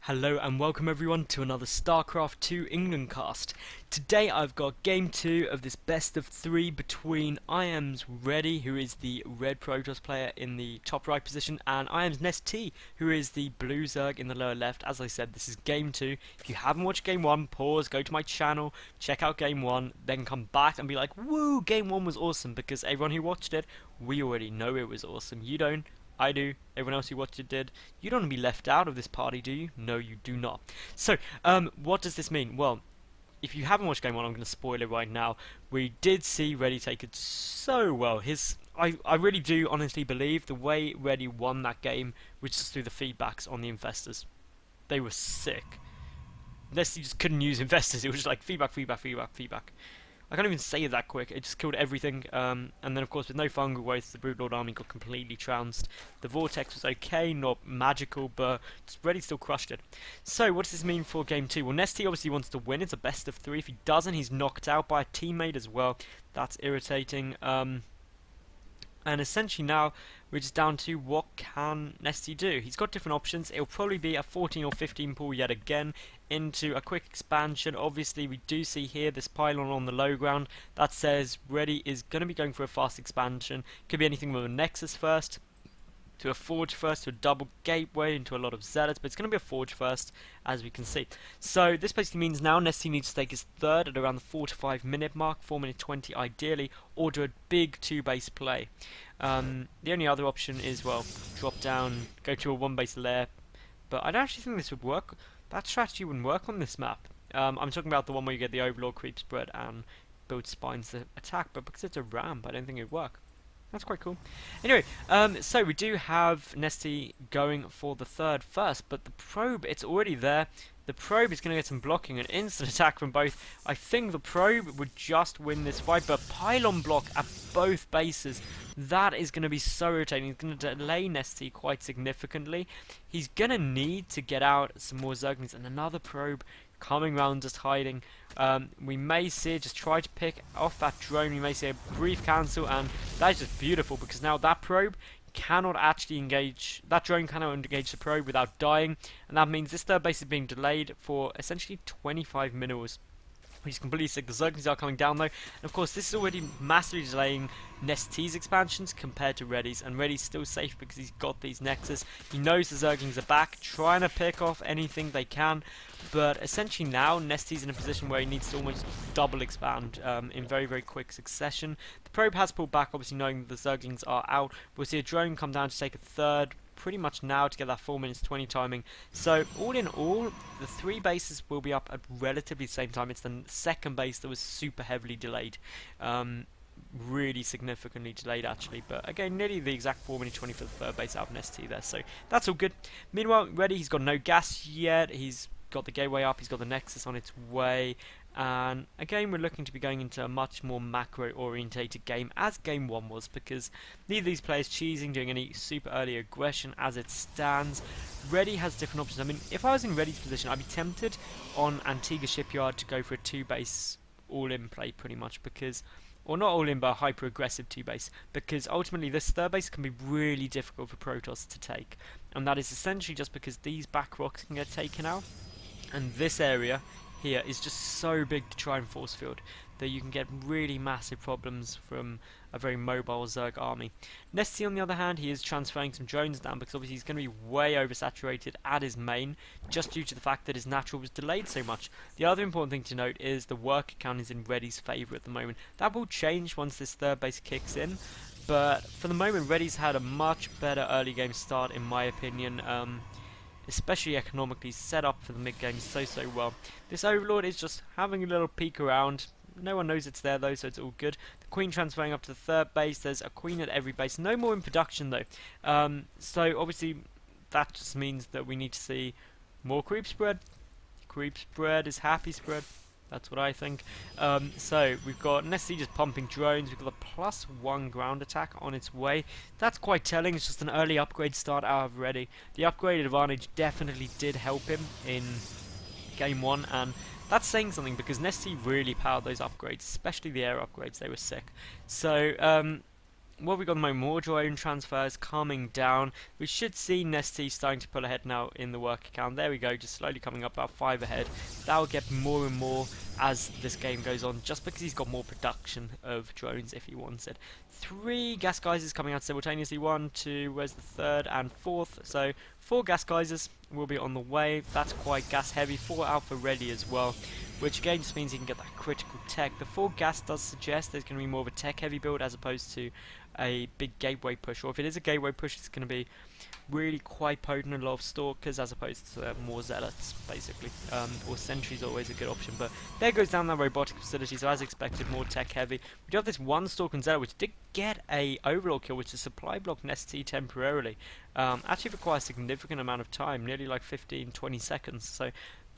Hello and welcome everyone to another StarCraft 2 England cast. Today I've got game 2 of this best of 3 between IMReady, who is the red Protoss player in the top right position, and IMNesTea, who is the blue Zerg in the lower left. As I said, this is game 2. If you haven't watched game 1, pause, go to my channel, check out game 1, then come back and be like, woo, game 1 was awesome, because everyone who watched it, we already know it was awesome. You don't. I do. Everyone else who watched it did. You don't want to be left out of this party, do you? No, you do not. So, what does this mean? Well, if you haven't watched Game 1, I'm going to spoil it right now. We did see Reddy take it so well. I really do honestly believe the way Reddy won that game was just through the feedbacks on the investors. They were sick. Unless you just couldn't use investors, it was just like feedback, feedback, feedback, feedback. I can't even say it that quick. It just killed everything. And then, of course, with no fungal growth, the Broodlord army got completely trounced. The Vortex was okay, not magical, but Reddy still crushed it. So, what does this mean for Game 2? Well, IMNesTea obviously wants to win. It's a best of 3. If he doesn't, he's knocked out by a teammate as well. That's irritating. And essentially now we're just down to what can IMNesTea do. He's got different options. It'll probably be a 14 or 15 pull yet again into a quick expansion. Obviously we do see here this pylon on the low ground that says Reddy is going to be going for a fast expansion. Could be anything with a Nexus first, to a Forge first, to a double gateway, into a lot of Zealots, but it's going to be a Forge first, as we can see. So this basically means now IMNesTea needs to take his third at around the 4 to 5 minute mark, 4 minute 20 ideally, or do a big 2-base play. The only other option is, well, drop down, go to a 1-base lair, but I don't actually think this would work. That strategy wouldn't work on this map. I'm talking about the one where you get the Overlord creep spread and build spines to attack, but because it's a ramp, I don't think it would work. That's quite cool. Anyway, so we do have IMNesTea going for the third first, but the probe, it's already there. The probe is going to get some blocking and instant attack from both. I think the probe would just win this fight, but pylon block at both bases, that is going to be so irritating. It's going to delay IMNesTea quite significantly. He's going to need to get out some more Zerglings, and another probe coming around, just hiding. We may see it just try to pick off that drone. We may see a brief cancel, and that is just beautiful because now that probe cannot actually engage, that drone cannot engage the probe without dying, and that means this third base is being delayed for essentially 25 minutes. Which is completely sick. The Zerglings are coming down though, and of course this is already massively delaying IMNesTea's expansions compared to Reddy's, and Reddy's still safe because he's got these Nexus. He knows the Zerglings are back, trying to pick off anything they can, but essentially now IMNesTea's in a position where he needs to almost double expand in very, very quick succession. The probe has pulled back, obviously knowing that the Zerglings are out. We'll see a drone come down to take a third pretty much now to get that 4 minutes 20 timing. So all in all, the 3 bases will be up at relatively the same time. It's the second base that was super heavily delayed, really significantly delayed actually, but again nearly the exact 4 minute 20 for the third base out of IMNesTea there, so that's all good. Meanwhile Reddy, he's got no gas yet, he's got the gateway up, he's got the Nexus on its way, and again we're looking to be going into a much more macro orientated game as game 1 was, because neither of these players cheesing, doing any super early aggression as it stands. Reddy has different options. I mean, if I was in Reddy's position, I'd be tempted on Antigua Shipyard to go for a 2-base all-in play pretty much, because, or not all-in, but a hyper-aggressive 2-base, because ultimately this third base can be really difficult for Protoss to take, and that is essentially just because these back rocks can get taken out, and this area here is just so big to try and force field that you can get really massive problems from a very mobile Zerg army. IMNesTea on the other hand, he is transferring some drones down because obviously he's going to be way oversaturated at his main just due to the fact that his natural was delayed so much. The other important thing to note is the worker count is in Reddy's favour at the moment. That will change once this third base kicks in, but for the moment Reddy's had a much better early game start in my opinion. Especially economically, set up for the mid-game so well. This Overlord is just having a little peek around. No one knows it's there though, so it's all good. The Queen transferring up to the third base. There's a Queen at every base. No more in production though. So obviously that just means that we need to see more creep spread. Creep spread is happy spread. That's what I think. So we've got IMNesTea just pumping drones. We've got a +1 ground attack on its way. That's quite telling. It's just an early upgrade start out of Reddy. The upgrade advantage definitely did help him in game 1, and that's saying something because IMNesTea really powered those upgrades, especially the air upgrades. They were sick. So what we got at the moment, more drone transfers coming down. We should see IMNesTea starting to pull ahead now in the work account. There we go, just slowly coming up about 5 ahead. That will get more and more as this game goes on, just because he's got more production of drones if he wants it. 3 gas geysers coming out simultaneously. 1, 2, where's the third and fourth? So 4 gas geysers will be on the way. That's quite gas heavy. 4 alpha ready as well, which again just means you can get that critical tech. The 4 gas does suggest there's going to be more of a tech heavy build as opposed to a big gateway push, or if it is a gateway push, it's going to be really quite potent, a lot of stalkers as opposed to more zealots, basically. Or sentries always a good option, but there goes down that robotic facility, so as expected, more tech heavy. We do have this 1 stalk and zealot, which did get a overlord kill, which is supply block IMNesTea temporarily. Actually requires a significant amount of time, nearly like 15-20 seconds, so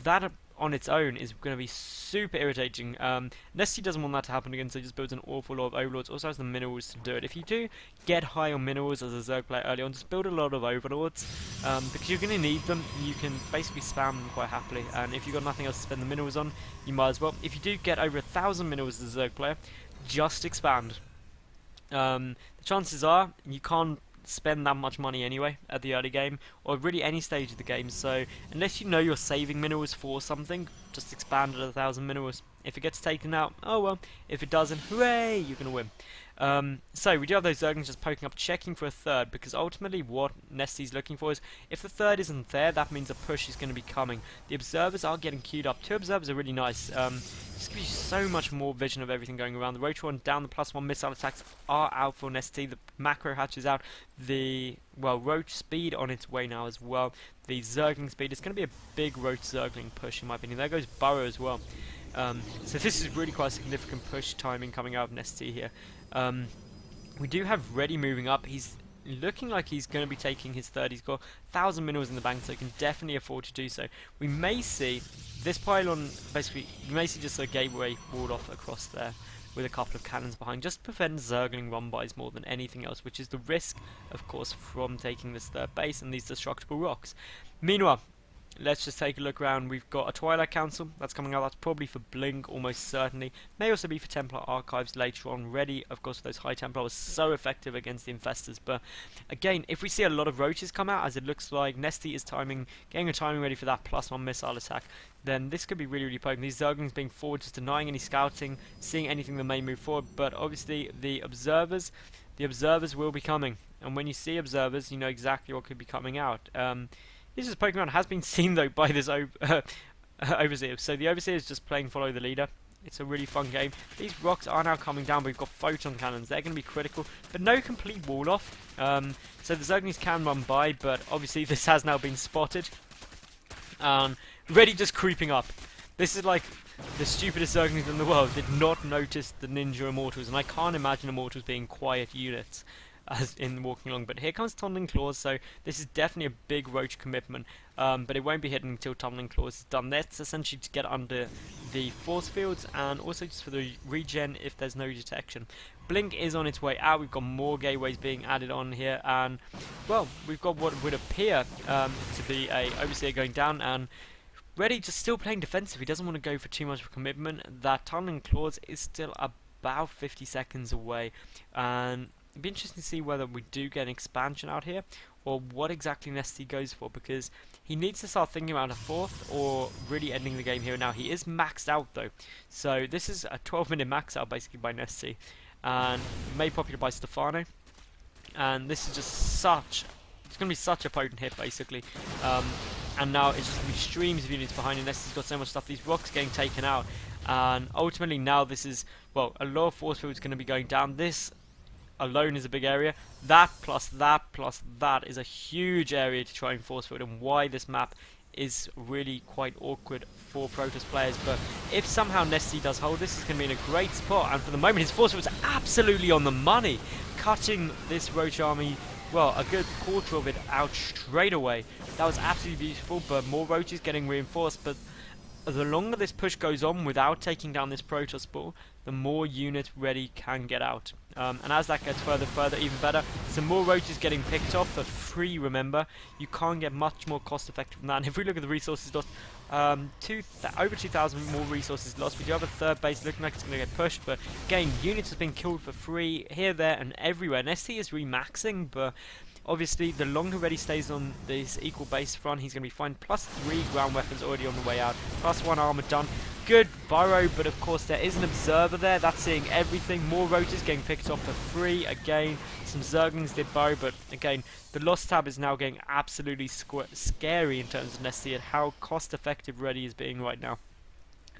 that on its own is going to be super irritating. IMNesTea doesn't want that to happen again, so it just builds an awful lot of overlords. Also has the minerals to do it. If you do get high on minerals as a Zerg player early on, just build a lot of overlords, because you're going to need them. You can basically spam them quite happily, and if you've got nothing else to spend the minerals on, you might as well. If you do get over 1,000 minerals as a Zerg player, just expand. The chances are you can't spend that much money anyway at the early game, or really any stage of the game, so unless you know you're saving minerals for something, just expand at 1,000 minerals. If it gets taken out, oh well. If it doesn't, hooray, you're going to win. So we do have those Zerglings just poking up, checking for a third, because ultimately what IMNesTea's looking for is, if the third isn't there, that means a push is going to be coming. The observers are getting queued up. 2 observers are really nice. Just gives you so much more vision of everything going around. The Rotron down, the +1 missile attacks are out for IMNesTea. The macro hatch is out. The, well, Roach speed on its way now as well. The Zergling speed, it's going to be a big Roach Zergling push in my opinion. There goes Burrow as well. So this is really quite a significant push timing coming out of IMNesTea here. We do have Ready moving up. He's looking like he's going to be taking his third. He's got 1,000 minerals in the bank, so he can definitely afford to do so. We may see this pylon, basically, we may see just a gateway walled off across there with a couple of cannons behind, just to prevent Zergling run-bys more than anything else, which is the risk, of course, from taking this third base and these destructible rocks. Meanwhile, let's just take a look around. We've got a Twilight Council that's coming out. That's probably for Blink, almost certainly. May also be for Templar Archives later on. Ready, of course, for those High Templar was so effective against the Infestors. But again, if we see a lot of Roaches come out, as it looks like IMNesTea is getting a timing ready for that +1 missile attack, then this could be really, really potent. These Zerglings being forward, just denying any scouting, seeing anything that may move forward. But obviously, the observers will be coming. And when you see observers, you know exactly what could be coming out. This Pokemon has been seen though by this Overseer. So the Overseer is just playing follow the leader. It's a really fun game. These rocks are now coming down, but we've got photon cannons. They're going to be critical, but no complete wall off. So the Zerglings can run by, but obviously this has now been spotted. Ready just creeping up. This is like the stupidest Zerglings in the world. Did not notice the Ninja Immortals, and I can't imagine Immortals being quiet units as in walking along. But here comes Tumbling Claws, so this is definitely a big Roach commitment, but it won't be hidden until Tumbling Claws is done. That's essentially to get under the force fields, and also just for the regen if there's no detection. Blink is on its way out. We've got more gateways being added on here, and well, we've got what would appear to be a Overseer going down, and Ready just still playing defensive. He doesn't want to go for too much of a commitment. That Tumbling Claws is still about 50 seconds away, and it'd be interesting to see whether we do get an expansion out here, or what exactly IMNesTea goes for, because he needs to start thinking about a fourth, or really ending the game here and now. He is maxed out though, so this is a 12-minute max out basically by IMNesTea, and made popular by Stefano, and this is just it's going to be such a potent hit basically. And now it's just going to be streams of units behind him. IMNesTea's got so much stuff. These rocks getting taken out, and ultimately now this is, well, a lot of force field is going to be going down. This alone is a big area. That plus that plus that is a huge area to try and force field, and why this map is really quite awkward for Protoss players. But if somehow IMNesTea does hold this, it's going to be in a great spot, and for the moment his force field is absolutely on the money, cutting this Roach army, well, a good quarter of it out straight away. That was absolutely beautiful, but more Roaches getting reinforced. But the longer this push goes on without taking down this Protoss ball, the more units Ready can get out. And as that gets further, even better. Some more roaches getting picked off for free, remember. You can't get much more cost effective than that. And if we look at the resources lost, over 2,000 more resources lost. We do have a third base looking like it's going to get pushed, but again, units have been killed for free here, there, and everywhere. IMNesTea is remaxing, but obviously the longer Ready stays on this equal base front, he's going to be fine. +3 ground weapons already on the way out, +1 armor done. Good burrow, but of course there is an observer there. That's seeing everything. More roaches getting picked off for free. Again, some zerglings did burrow, but again, the loss tab is now getting absolutely scary in terms of IMNesTea and how cost effective Ready is being right now.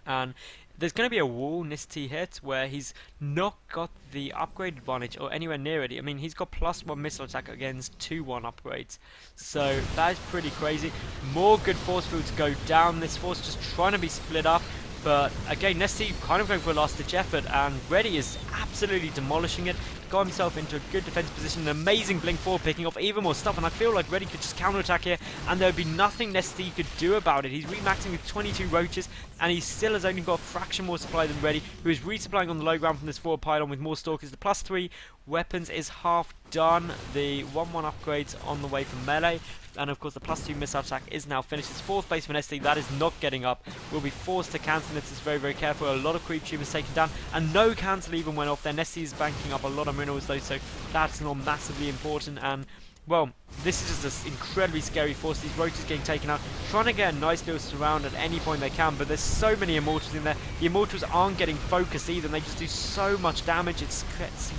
And there's going to be a wall IMNesTea hit where he's not got the upgrade advantage or anywhere near it. I mean, he's got +1 missile attack against 2-1 upgrades. So that is pretty crazy. More good force fields go down. This force just trying to be split up. But again, IMNesTea kind of going for a last-ditch effort, and Ready is absolutely demolishing it. Got himself into a good defense position, an amazing blink forward, picking off even more stuff, and I feel like Ready could just counterattack here, and there would be nothing IMNesTea could do about it. He's remaxing with 22 roaches, and he still has only got a fraction more supply than Ready, who is resupplying on the low ground from this forward pylon with more stalkers. The +3 weapons is half done. The 1-1 upgrades on the way from melee. And of course the +2 missile attack is now finished. His 4th base for IMNesTea, that is not getting up. Will be forced to cancel it. It's very careful. A lot of creep tubers taken down, and no cancel even went off there. IMNesTea is banking up a lot of minerals though, so that's not massively important. And well, this is just an incredibly scary force. These roaches getting taken out, trying to get a nice little surround at any point they can, but there's so many immortals in there. The immortals aren't getting focused either, and they just do so much damage. It's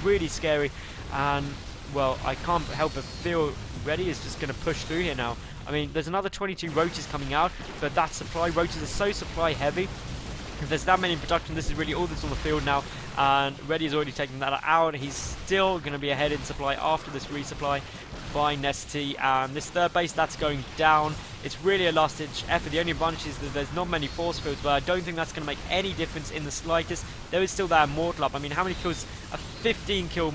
really scary. And well, I can't help but feel Ready is just going to push through here now. I mean, there's another 22 roaches coming out, but that supply, roaches are so supply heavy. If there's that many in production, this is really all that's on the field now, and Ready is already taking that out. He's still going to be ahead in supply after this resupply by IMNesTea, and this third base, that's going down. It's really a last-ditch effort. The only advantage is that there's not many force fields, but I don't think that's going to make any difference in the slightest. There is still that Immortal up. I mean, how many kills? A 15-kill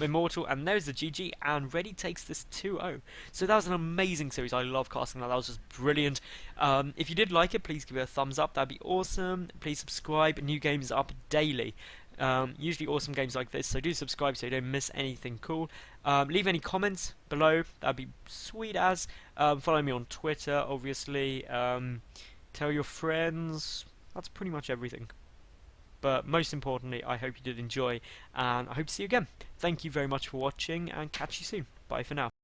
Immortal, and there's the GG, and Ready takes this 2-0. So that was an amazing series. I love casting that. That was just brilliant. If you did like it, please give it a thumbs up. That'd be awesome. Please subscribe. New games up daily. Usually awesome games like this, so do subscribe so you don't miss anything cool. Leave any comments below, that'd be sweet as. Follow me on Twitter, obviously. Tell your friends. That's pretty much everything. But most importantly, I hope you did enjoy, and I hope to see you again. Thank you very much for watching, and catch you soon. Bye for now.